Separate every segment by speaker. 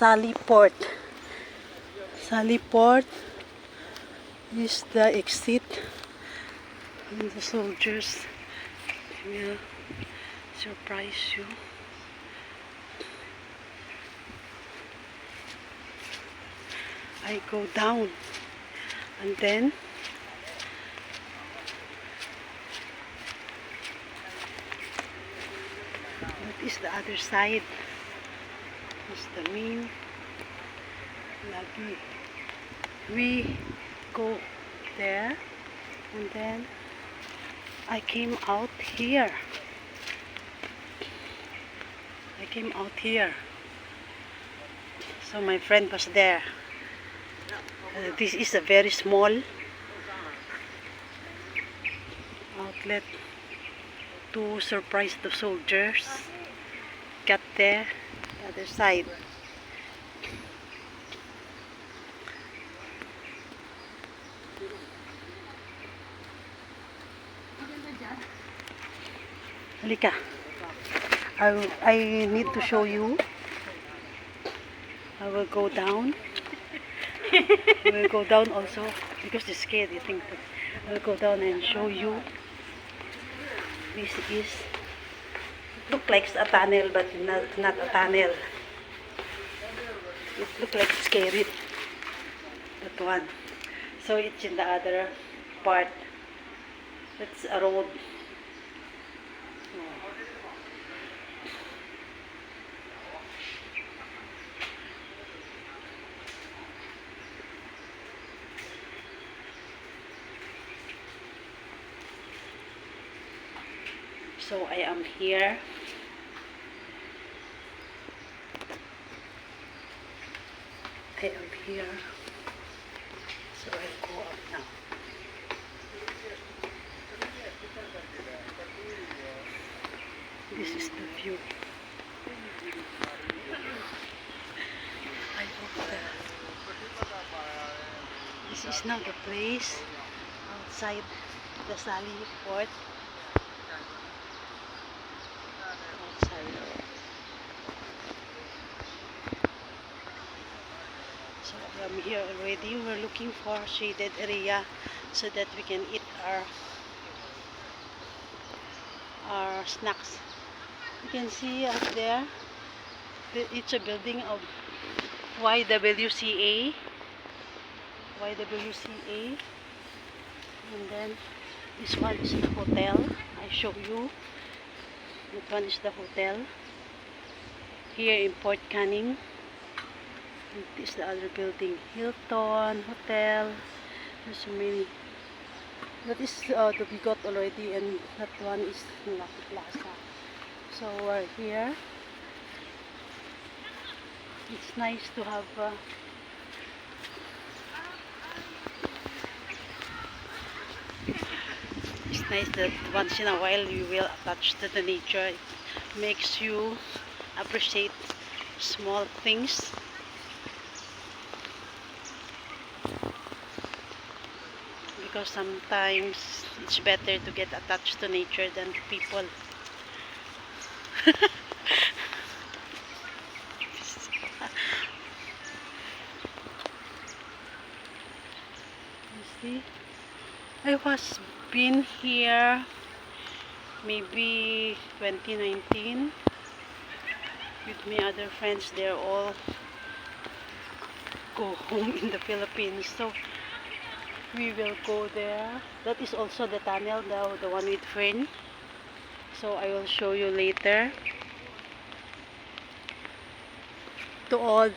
Speaker 1: Salamat. Salamat is the exit, and the soldiers will surprise you. I go down, and then that is the other side. It's the main lobby. We go there, and then I came out here. So my friend was there. This is a very small outlet to surprise the soldiers. Got there, the other side. Halika. I need to show you. I will go down. I will go down also because it's scared, I think. I will go down and show you. This is look like a tunnel, but not a tunnel. It looks like scary. That one. So it's in the other part. It's a road. So I am here. So I go up now. This is the view. I hope this is not the place outside the Salamat. So I'm here already. We're looking for shaded area so that we can eat our snacks. You can see up there, it's a building of YWCA. And then this one is the hotel. I show you. That one is the hotel here in Port Canning. And this is the other building, Hilton Hotel. There's so many. That is the bigot already, and that one is Lucky Plaza. So we're here. It's nice to have it's nice that once in a while you will attach to the nature. It makes you appreciate small things. Because sometimes it's better to get attached to nature than to people. You see, I was been here maybe 2019 with my other friends. They're all go home in the Philippines, so we will go there. That is also the tunnel, the one with fern. So I will show you later. To all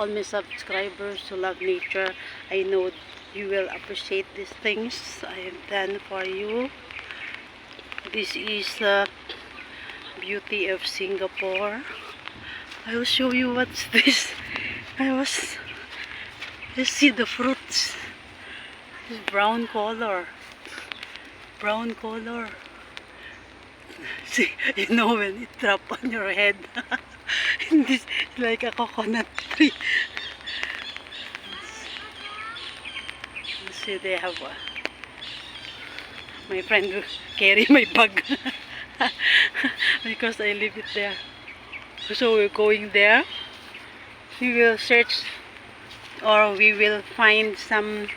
Speaker 1: my subscribers who love nature, I know you will appreciate these things I have done for you. This is the beauty of Singapore. I will show you what's this. Just see the fruits. It's brown color. See, you know when it drop on your head. This is like a coconut tree. See, they have my friend will carry my bag because I leave it there. So we're going there. we will search or we will find some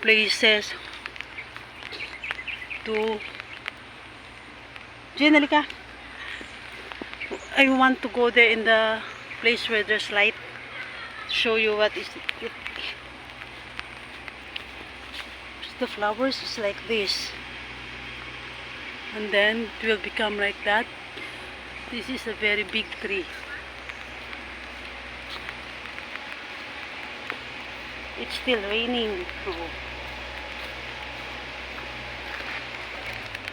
Speaker 1: places to Jen, halika. I want to go there in the place where there's light. Show you what is it. The flowers is like this. And then it will become like that. This is a very big tree. It's still raining. Oh.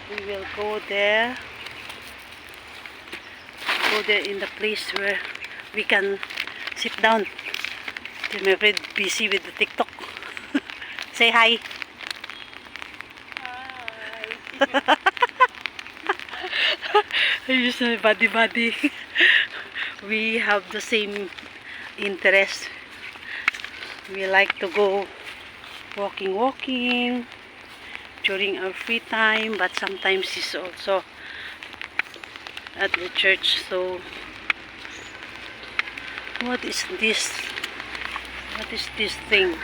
Speaker 1: We will go there. Go there in the place where we can sit down. I'm very busy with the TikTok. Say hi. Hi. You say buddy. We have the same interest. We like to go walking during our free time, but sometimes it's also at the church. So what is this? What is this thing?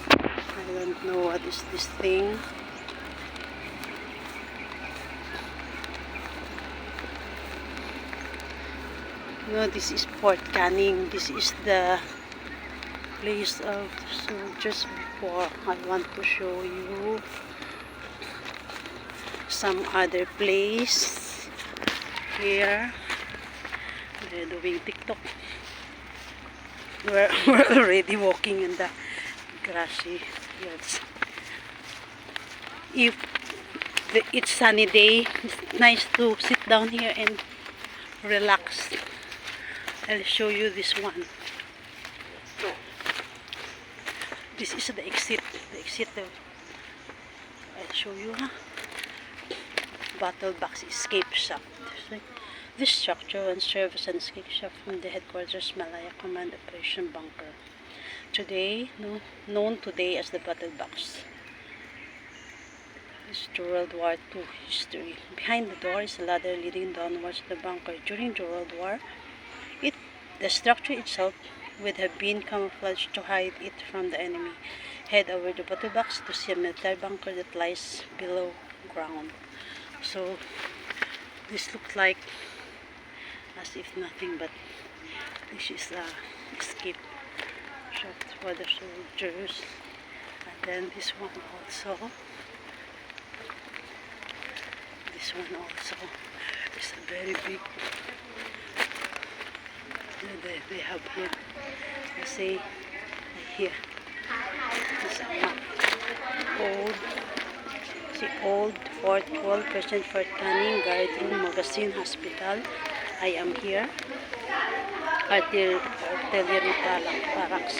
Speaker 1: I don't know what is this thing. No, this is Port Canning. This is the place of soldiers before. I want to show you some other place here. They're doing TikTok. We're already walking in the grassy fields. If it's sunny day, it's nice to sit down here and relax. I'll show you this one. This is the exit. I'll show you. Battle Box Escape Shop. This structure once served as an escape shop from the headquarters Malaya Command Operation Bunker. Today, known today as the Battle Box. This is World War II history. Behind the door is a ladder leading downwards to the bunker. During the World War, the structure itself would have been camouflaged to hide it from the enemy. Head over the battle box to see a military bunker that lies below ground. So this looks like as if nothing, but this is a escape shop for the soldiers. And then this one also. This one also is a very big. They have here. You see here. This old Fort Wall, President Fort Canning, guard room, magazine, hospital. I am here. Artillery barracks,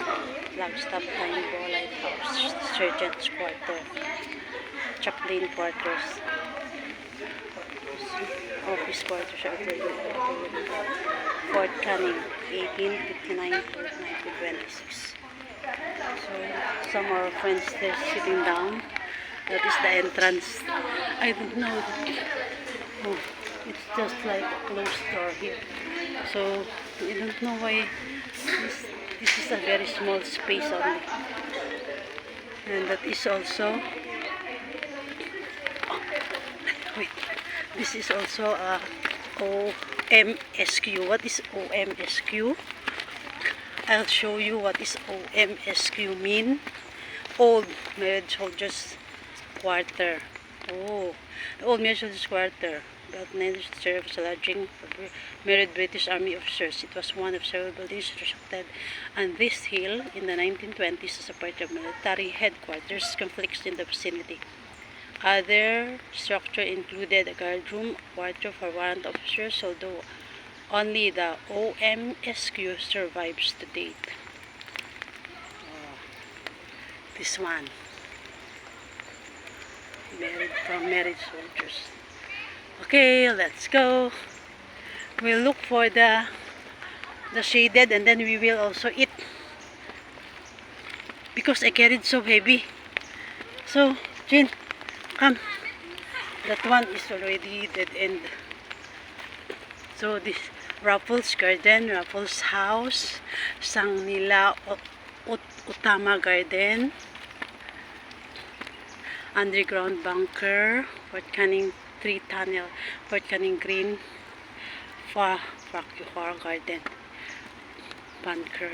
Speaker 1: flagstaff, time ball, lighthouse, sergeant's quarter, chaplain quarters, office quarters, artillery, Fort Canning, 1859 to 1926. So some of our friends they're sitting down. That is the entrance. I don't know. Oh, it's just like a closed door here. So I don't know why this is a very small space only. And that is also wait. This is also a OMSQ. What is OMSQ? I'll show you what is OMSQ mean. Old Married Soldiers Quarter. Oh, the Old Married Soldiers Quarter. Built 19 served as a lodging for married British Army officers. It was one of several buildings constructed on this hill in the 1920s as a part of military headquarters conflicts in the vicinity. Other structure included a guard room, quarter for warrant officers, although only the OMSQ survives to date. This one. Married soldiers. Okay, let's go. We'll look for the shaded and then we will also eat. Because I carried so heavy. So, Jin, come. That one is already dead end. So this Raffles Garden, Raffles House, Sangnila Utama Garden, Underground Bunker, Fort Canning Tree Tunnel, Fort Canning Green, Far Garden, Bunker,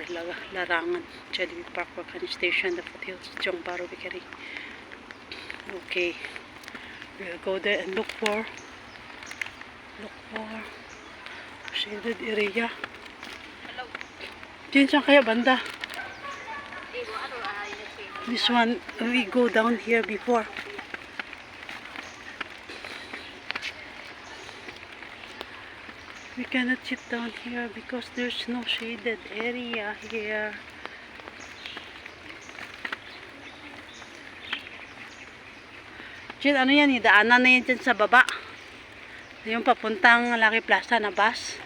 Speaker 1: Larangan, Jollibee Park, Fort Canning Station, the Foothills, Jongbaro Bakery. Okay, we'll go there and look for shaded area. Diyan saan kaya banda? This one, we go down here before. We cannot sit down here because there's no shaded area here. Diyan, ano yan, daanan na yan dyan sa baba. Yung papuntang Lucky Plaza na bus.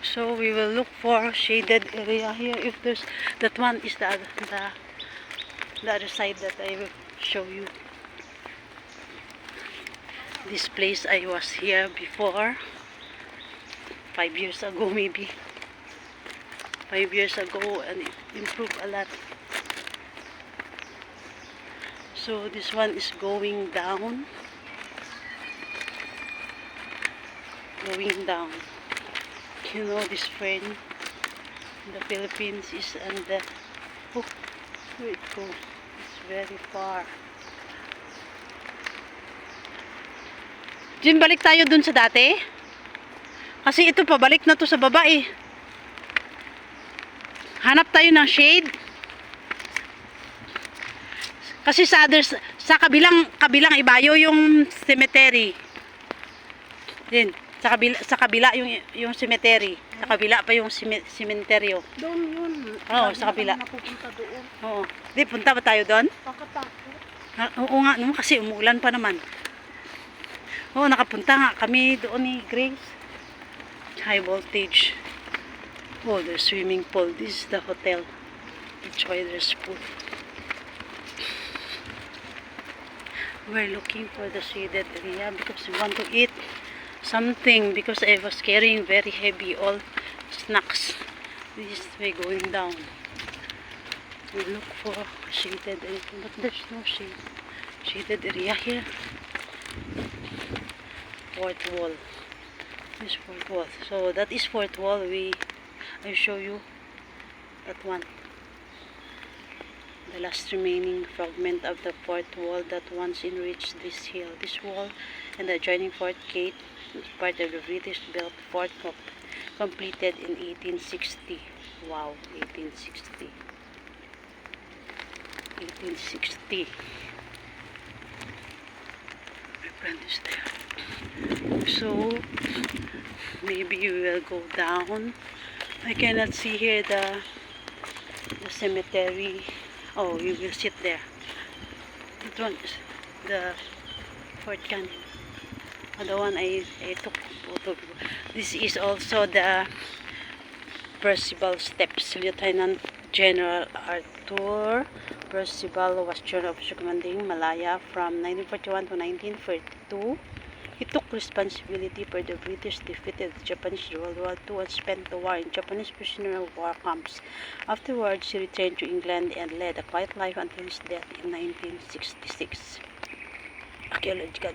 Speaker 1: So we will look for shaded area here. If there's, that one is the other side that I will show you. This place I was here before 5 years ago, maybe 5 years ago, and it improved a lot. So this one is going down. You know, this friend in the Philippines is on the, oh, where it goes, it's very far. Jim, balik tayo dun sa dati. Kasi ito pabalik na to sa baba eh. Hanap tayo ng shade. Kasi sa others, sa kabilang ibayo yung cemetery. Din, sa kabila yung cemetery. Sa kabila pa yung sementeryo.
Speaker 2: Doon yun.
Speaker 1: Oo, sa kabila.
Speaker 2: Napupunta doon.
Speaker 1: Oo. Di, punta ba tayo doon?
Speaker 2: Pagkatakot.
Speaker 1: Oo nga, no, kasi umuulan pa naman. Oo, nakapunta nga kami doon ni Grace. High voltage. Oh, there's swimming pool. This is the hotel. That's why there's pool. We're looking for the shaded area because we want to eat something, because I was carrying very heavy all snacks. This way going down. We look for shaded area, but there's no shaded area here. Fourth wall. This fourth wall. So that is fourth wall. I show you that one. The last remaining fragment of the fourth wall that once enriched this hill. This wall and the adjoining fort gate is part of the British-built fort completed in 1860. Wow, 1860. 1860. My friend is there. So maybe we will go down. I cannot see here the cemetery. Oh, you will sit there. That one is the Fort Canning. The one I took photo. This is also the Percival Steps. Lieutenant General Arthur Percival was General of commanding Malaya from 1941 to 1942. He took responsibility for the British defeated the Japanese World War II and spent the war in Japanese prisoner of war camps. Afterwards, he returned to England and led a quiet life until his death in 1966. Archaeological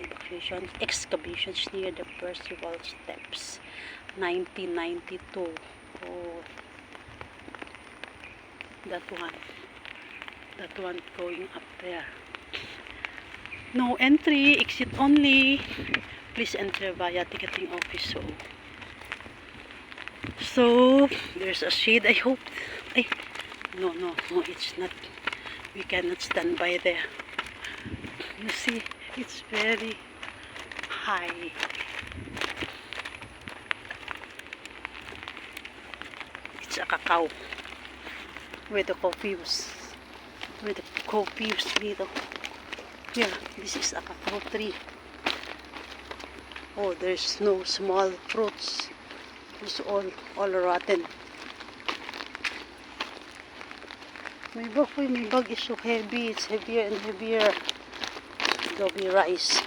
Speaker 1: excavations near the Percival Steps, 1992. Oh, that one going up there. No entry, exit only. Please enter via ticketing office. So there's a shade. I hope. No, it's not. We cannot stand by there. You see, it's very high. It's a cacao where the coffee was. Dito. Yeah, this is a cacao tree. Oh, there's no small fruits. It's all rotten. My bag is so heavy. It's heavier and heavier. Adobe rice.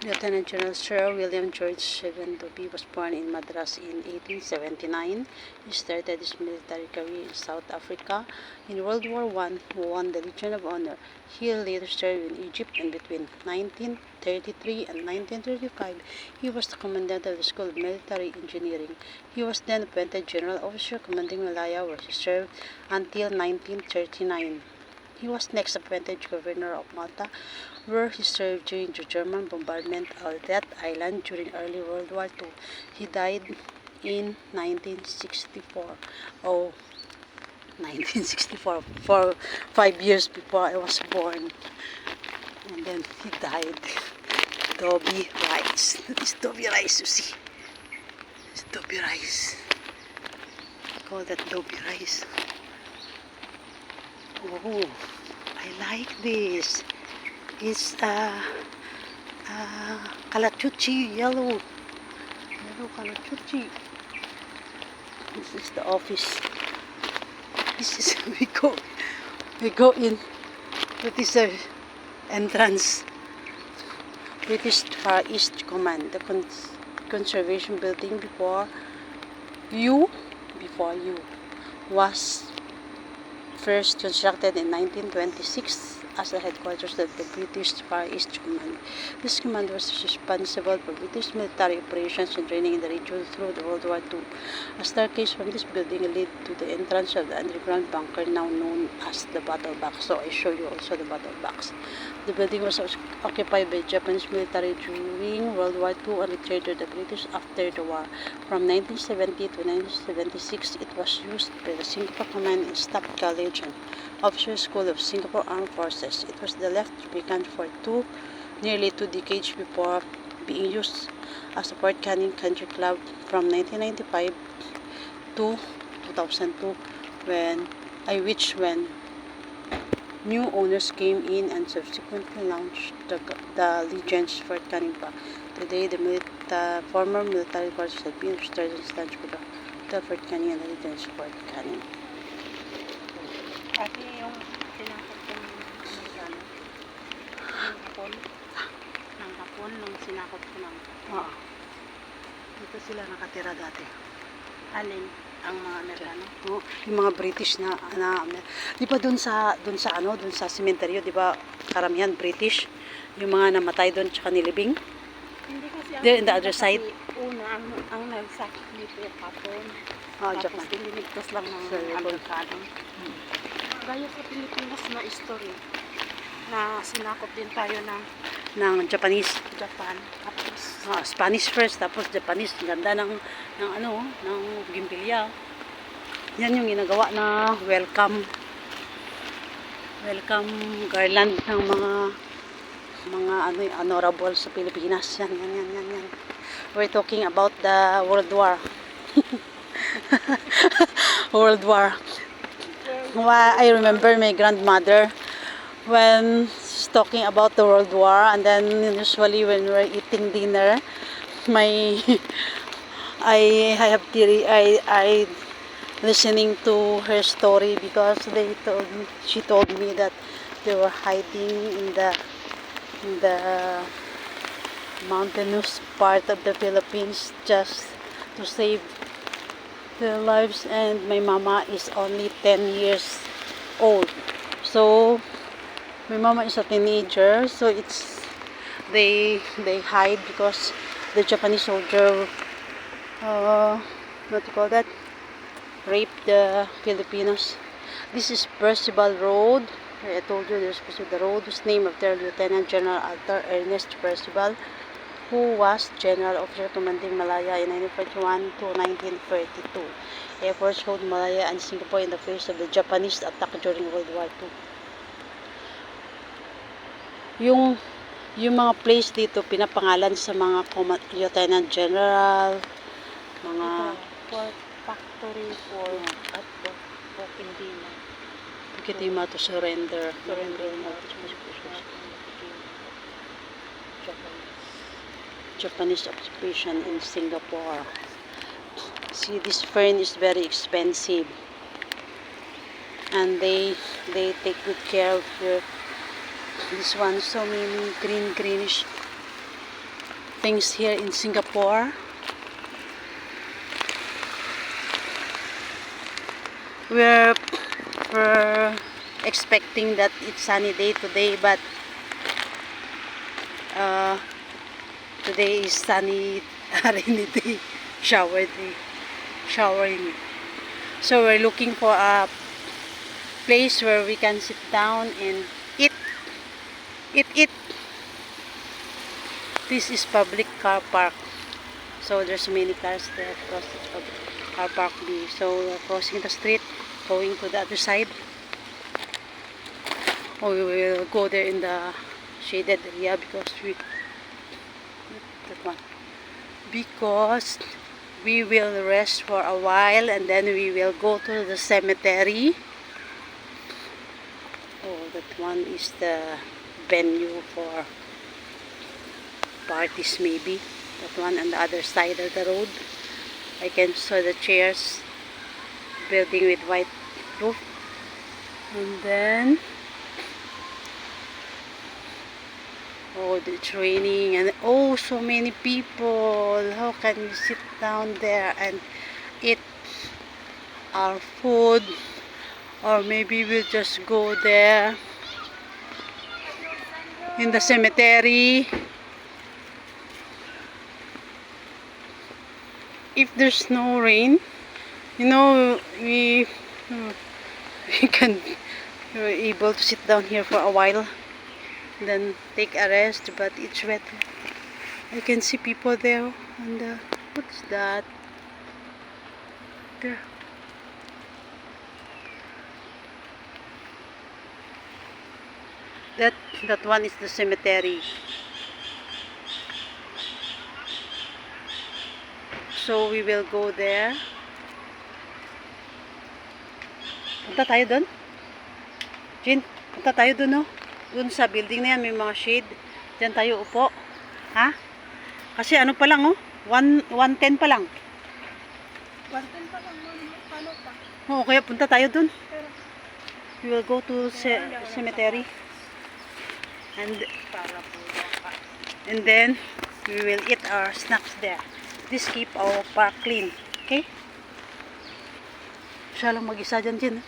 Speaker 1: Lieutenant General Sir William George Sevendobi was born in Madras in 1879. He started his military career in South Africa. In World War I, he won the Legion of Honor. He later served in Egypt, and between 1933 and 1935, he was the commandant of the School of Military Engineering. He was then appointed General Officer commanding Malaya, where he served until 1939. He was next appointed Governor of Malta, where he served during the German bombardment of that island during early World War II. He died in 1964. 1964, 5 years before I was born. And then he died. Dobby rice. That is Dobby rice, you see. It's Dobby rice. I call that Dobby rice. Oh, I like this. It's kalachuchi, yellow kalachuchi. This is the office. This is we go in. It is a entrance. British Far East Command, the conservation building before you was first constructed in 1926 as the headquarters of the British Far East Command. This command was responsible for British military operations and training in the region through the World War II. A staircase from this building led to the entrance of the underground bunker now known as the Battle Box. So I show you also the Battle Box. The building was occupied by Japanese military during World War II and returned to the British after the war. From 1970 to 1976, it was used by the Singapore Command and Staff College and Officers School of Singapore Armed Forces. It was left vacant for nearly 2 decades before being used as a Port Canning Country Club from 1995 to 2002 when new owners came in and subsequently launched the Legends Fort Canning.Part. Today, the former military forces have been restored and stands for the Fort Canning and the Legends Fort Canning.
Speaker 2: Ate, yung sinakot ko ng Amerikano. Ng hapon, nung sinakot ko ng...
Speaker 1: Oo. Dito sila nakatira dati.
Speaker 2: Alin? Ang mga Amerikano?
Speaker 1: Oo, yung mga British na di ba doon sa cemetery, di ba karamihan British, yung mga namatay doon tsaka nilibing?
Speaker 2: Hindi kasi
Speaker 1: There in the other side?
Speaker 2: Una, ang nagsakot dito yung hapon.
Speaker 1: Japan.
Speaker 2: Tapos diniligtas lang ng Amerikano. Gaya sa Pilipinas na story na sinakop din tayo
Speaker 1: ng Japanese.
Speaker 2: Japan. Tapos
Speaker 1: Spanish first, tapos Japanese. Ganda ng Gimbilya. Yan yung ginagawa na welcome garland ng mga honorable sa Pilipinas. Yan. We're talking about the World War. World War. I remember my grandmother when she's talking about the World War, and then usually when we're eating dinner, I listening to her story because she told me that they were hiding in the mountainous part of the Philippines just to save their lives, and my mama is only 10 years old. So my mama is a teenager, so they hide because the Japanese soldier what you call that, raped the Filipinos. This is Percival Road. I told you there's the road was named after Lieutenant General Arthur Ernest Percival, who was General Officer commanding Malaya in 1941 to 1942. Efforts hold Malaya and Singapore in the face of the Japanese attack during World War II. Yung mga place dito pinapangalan sa mga Lieutenant General, mga
Speaker 2: Port Factory for at Pokindina.
Speaker 1: Bukidima to surrender. Japanese occupation in Singapore. See, this fern is very expensive, and they take good care of this one. So many greenish things here in Singapore. We're expecting that it's sunny day today, but today is sunny rainy day, shower day, showering. So we're looking for a place where we can sit down and eat. This is public car park. So there's many cars there across the public car park B. So we're crossing the street, going to the other side. Or we will go there in the shaded area because we will rest for a while and then we will go to the cemetery. Oh, that one is the venue for parties maybe. That one on the other side of the road. I can saw the chairs, building with white roof. And then oh, it's raining and oh, so many people. How can we sit down there and eat our food? Or maybe we'll just go there in the cemetery. If there's no rain, you know, we we're able to sit down here for a while, then take a rest. But it's wet. I can see people there on the, what's that? There. That one is the cemetery. So we will go there. Punta tayo dun. Jin, punta tayo dun, no? Dun sa building na yan, may mga shade. Diyan tayo upo. Ha? Kasi ano pa lang, oh? 110 pa lang.
Speaker 2: 110 pa lang, paano pa?
Speaker 1: Oo, kaya punta tayo dun. We will go to cemetery. And then we will eat our snacks there. This keep our park clean. Okay? Siya lang mag-isa dyan, Jin.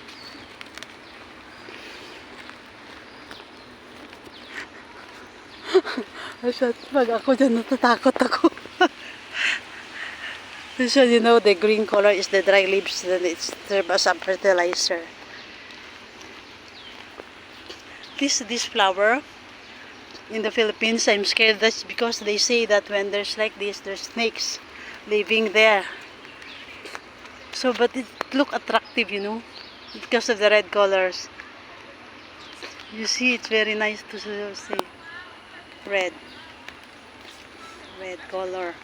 Speaker 1: Pag ako dyan, natatakot ako. So, you know, the green color is the dry leaves. Then it's served as a fertilizer. This flower in the Philippines, I'm scared. That's because they say that when there's like this, there's snakes living there. So, but it look attractive, you know, because of the red colors. You see, it's very nice to see. Red color.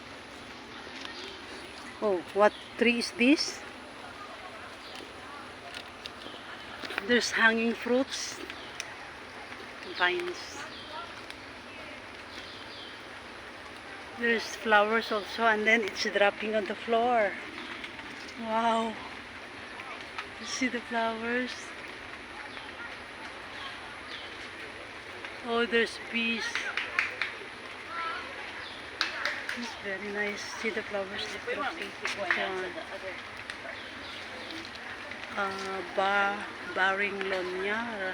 Speaker 1: Oh, what tree is this? There's hanging fruits, vines. There's flowers also, and then it's dropping on the floor. Wow. You see the flowers? Oh, there's bees. It's very nice. See the flowers dropping. Baring Lonya,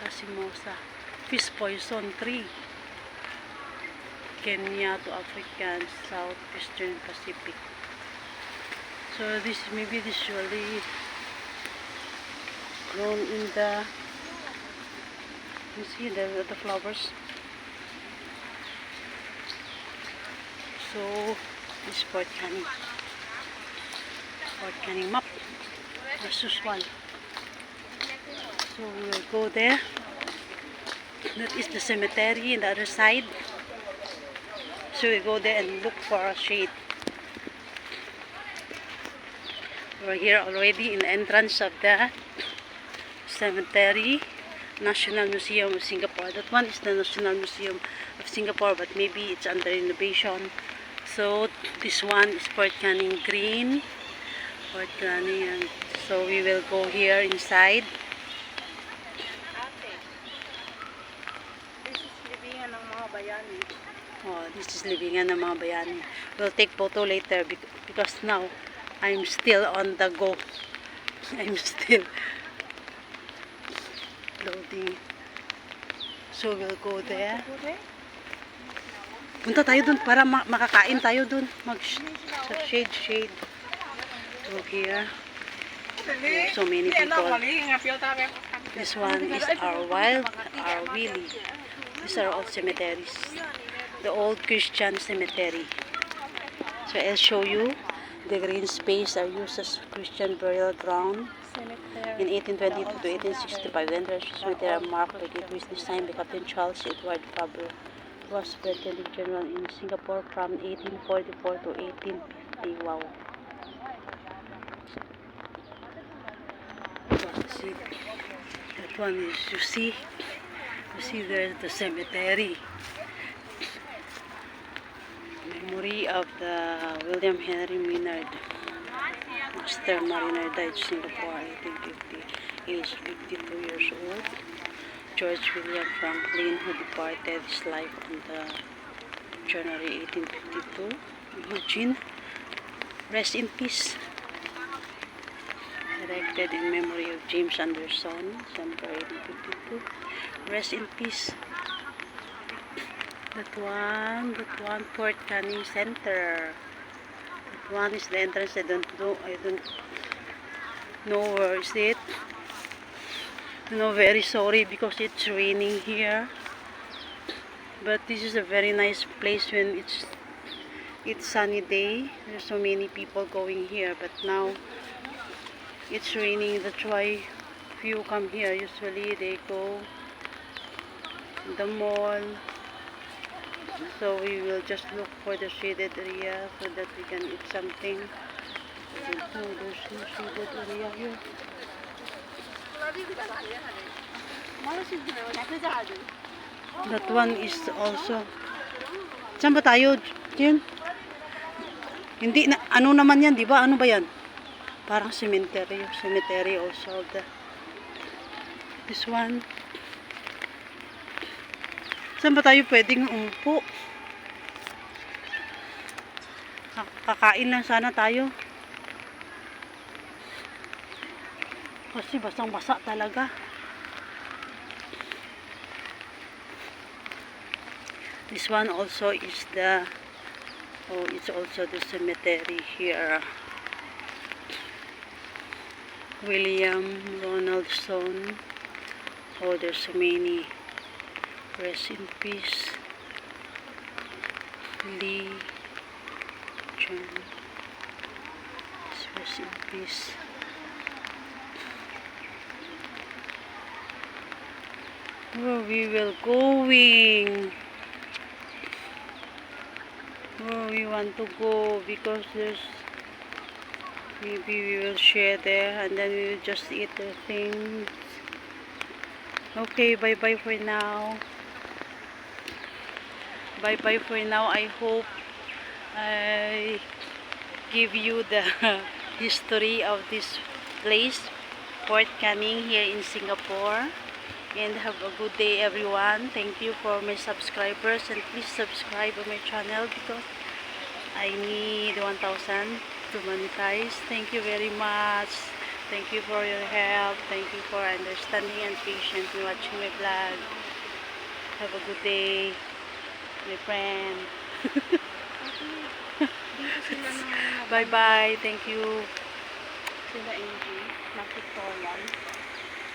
Speaker 1: Casimosa. Fish poison tree. Kenya to African, Southeastern Pacific. So this usually grown in the, you see the flowers. So this is Port Canning map as usual. So we will go there. That is the cemetery in the other side. So we go there and look for a shade. We're here already in the entrance of the cemetery, National Museum of Singapore. That one is the National Museum of Singapore, but maybe it's under renovation. So this one is Port Canning Green. Port Canning, and so we will go here inside.
Speaker 2: This is libingan ng mga bayani.
Speaker 1: Oh, this is libingan ng mga bayani. We'll take photo later because now I'm still on the go. I'm still loading. So we'll go there. Punta tayo dun para makakain tayo dun. Shade. So here, so many people. This one is our Willie. These are all cemeteries. The old Christian cemetery. So I'll show you. The green space are used as Christian burial ground. In 1822 to 1865, the entrance cemetery are marked by it was designed by Captain Charles Edward Faber, who was superintendent general in Singapore from 1844 to 1850. Wow. That's it. That one is, you see there's the cemetery. Memory of the William Henry Maynard. Master Mariner died in Singapore, 1850, aged 52 years old. George William Franklin, who departed his life on the January 1852. Imagine, rest in peace. Erected in memory of James Anderson, December 1852. Rest in peace. That one, Port Canning Center. That one is the entrance. I don't know where is it. No, very sorry because it's raining here. But this is a very nice place when it's sunny day. There's so many people going here, but now it's raining. That's why if you come here, usually they go in the mall. So we will just look for the shaded area so that we can eat something. No, there's no shaded area here. That one is also. Saan ba tayo, Jim? Hindi na, ano naman yan, di ba? Ano ba yan? Parang cemetery also. This one. Saan ba tayo pwedeng umupo? Kakain lang sana tayo. Kasi basang-basa talaga. This one also is it's also the cemetery here. William Ronaldson. Oh, there's so many. Rest in peace. Lee John. Rest in peace. Where we will going? Where we want to go? Because maybe we will share there and then we will just eat the things. Okay, bye bye for now. Bye bye for now. I hope I give you the history of this place, Port Canning here in Singapore. And have a good day, everyone. Thank you for my subscribers, and please subscribe on my channel because I need 1,000 to monetize. Thank you very much. Thank you for your help. Thank you for understanding and patiently watching my vlog. Have a good day, my friend. Bye bye. Thank you.
Speaker 2: Sila Angie, na pictorial.